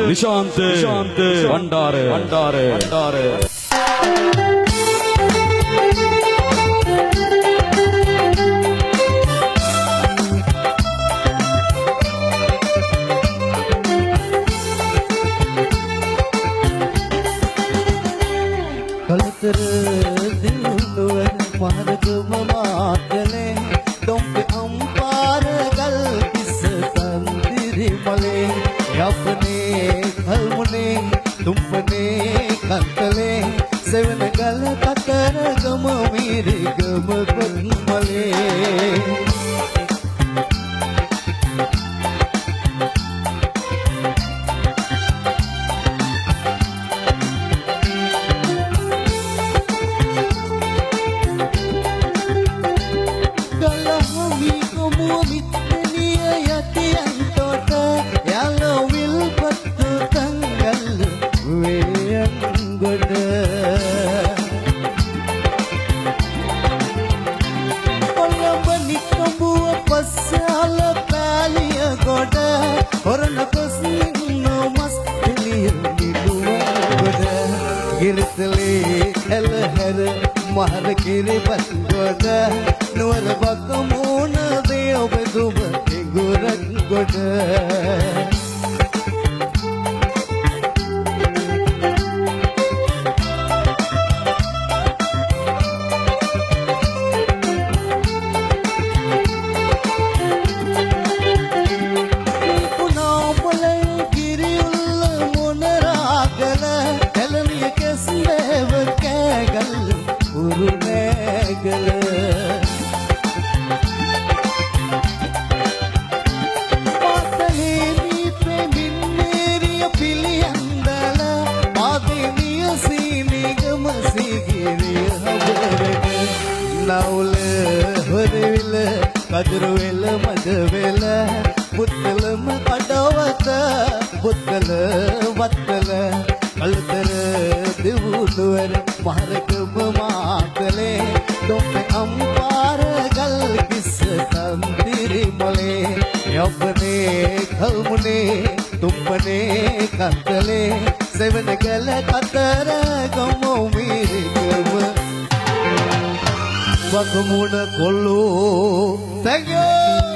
නිශාන්ත වණ්ඩාර කලතර දිනුනුවර මාර්ගම මාතලේ දොම්පෙ අම්පාර ගල් කිස තන්දිරි මලේ යපනේ කල්මුනේ තුම්පනේ කන්තලේ සෙවන ගල කතර ගම මීරි ගම කොත්මලේ महर किरे बंगोड नुवर बकमोन देव बेदुब गुरंगोड කදරුවෙල මදවෙල පුත්තලම කඩවත පුත්තල වත්තල කල්තර දෙවුදුවර මහරකම මාතලේ දොම්පෙ අම්පාර ගල් කිස තන්දිරි මොලේ යපනේ කල්මුනේ තුම්පනේ කන්තලේ සෙවන ගල කතර ගම මීරිකම Bakamuna Kolo. Thank you.